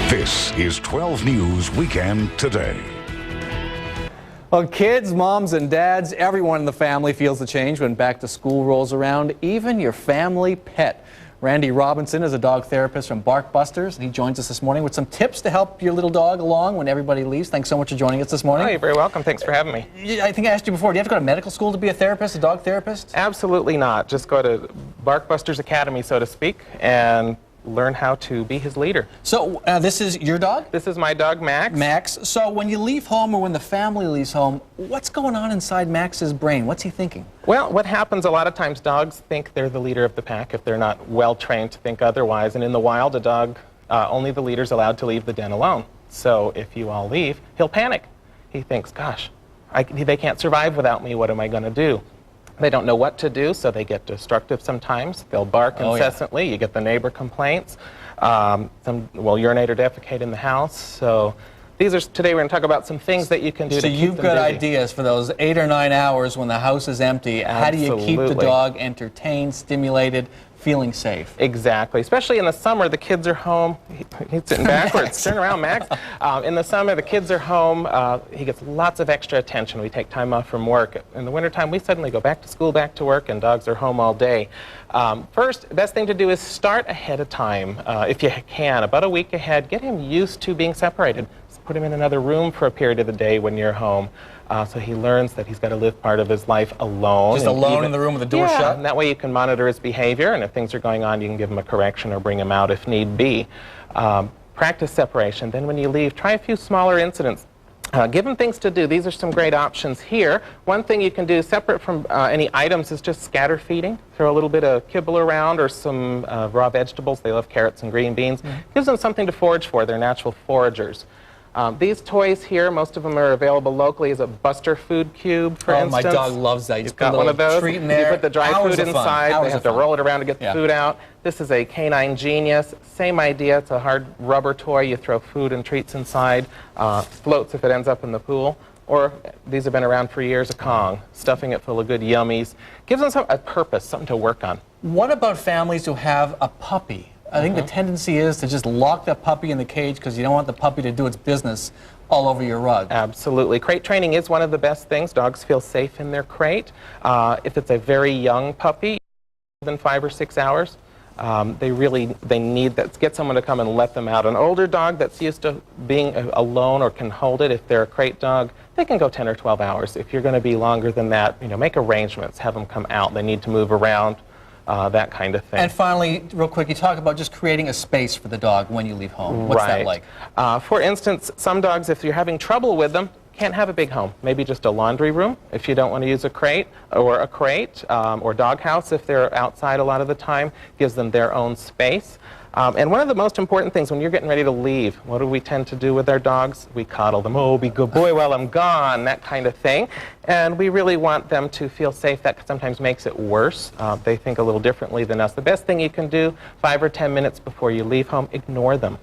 This is 12 News Weekend Today. Well, kids, moms, and dads, everyone in the family feels the change when back to school rolls around, even your family pet. Randy Robinson is a dog therapist from Bark Busters, and he joins us this morning with some tips to help your little dog along when everybody leaves. Thanks so much for joining us this morning. Oh, you're very welcome. Thanks for having me. I think I asked you before, do you have to go to medical school to be a therapist, a dog therapist? Absolutely not. Just go to Bark Busters Academy, so to speak, and learn how to be his leader. So this is your dog? This is my dog, Max. Max. So when you leave home or when the family leaves home, what's going on inside Max's brain? What's he thinking? Well, what happens a lot of times, dogs think they're the leader of the pack if they're not well trained to think otherwise. And in the wild, a dog, only the leader's allowed to leave the den alone. So if you all leave, he'll panic. He thinks, gosh, they can't survive without me. What am I going to do? They don't know what to do, so they get destructive sometimes. They'll bark incessantly. Yeah. You get the neighbor complaints. Some will urinate or defecate in the house. So today we're going to talk about some things that you can do to keep them busy. So you've got ideas for those 8 or 9 hours when the house is empty. Absolutely. How do you keep the dog entertained, stimulated, feeling safe? Exactly. Especially in the summer, the kids are home. He's sitting backwards. Turn around, Max. In the summer, the kids are home. He gets lots of extra attention. We take time off from work. In the wintertime, we suddenly go back to school, back to work, and dogs are home all day. First, the best thing to do is start ahead of time, if you can, about a week ahead. Get him used to being separated. Put him in another room for a period of the day when you're home. So he learns that he's got to live part of his life alone. Just alone in the room with the door shut? And that way you can monitor his behavior, and if things are going on, you can give him a correction or bring him out if need be. Practice separation. Then when you leave, try a few smaller incidents. Give him things to do. These are some great options here. One thing you can do separate from any items is just scatter feeding. Throw a little bit of kibble around or some raw vegetables. They love carrots and green beans. Gives them something to forage for. They're natural foragers. These toys here, most of them are available locally as a Buster food cube, for instance. My dog loves that. You've got one of those. Treat in there. You put the dry food inside. They have to roll it around to get the food out. This is a Canine Genius. Same idea. It's a hard rubber toy. You throw food and treats inside. Floats if it ends up in the pool. Or these have been around for years, a Kong. Stuffing it full of good yummies. Gives them a purpose, something to work on. What about families who have a puppy? I think the tendency is to just lock that puppy in the cage because you don't want the puppy to do its business all over your rug. Absolutely. Crate training is one of the best things. Dogs feel safe in their crate. If it's a very young puppy, more than 5 or 6 hours, they need that. Get someone to come and let them out. An older dog that's used to being alone or can hold it, if they're a crate dog, they can go 10 or 12 hours. If you're going to be longer than that, make arrangements. Have them come out. They need to move around. That kind of thing. And finally, real quick, you talk about just creating a space for the dog when you leave home. What's that like? For instance, some dogs, if you're having trouble with them, can't have a big home. Maybe just a laundry room if you don't want to use a crate, or doghouse if they're outside a lot of the time. Gives them their own space. And one of the most important things when you're getting ready to leave, what do we tend to do with our dogs? We coddle them. Oh, be good boy while I'm gone, that kind of thing. And we really want them to feel safe. That sometimes makes it worse. They think a little differently than us. The best thing you can do, 5 or 10 minutes before you leave home, ignore them.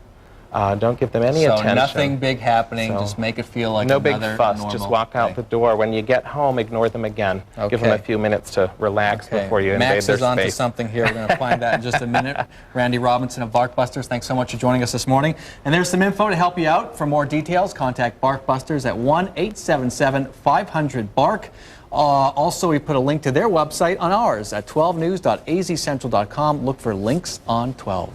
Don't give them any attention. So nothing big happening, just make it feel like another normal. No big fuss, just walk out the door. When you get home, ignore them again. Give them a few minutes to relax before you invade their space. Max is onto something here. We're going to find that in just a minute. Randy Robinson of Bark Busters, thanks so much for joining us this morning. And there's some info to help you out. For more details, contact Bark Busters at 1-877-500-BARK. Also, we put a link to their website on ours at 12news.azcentral.com. Look for links on 12.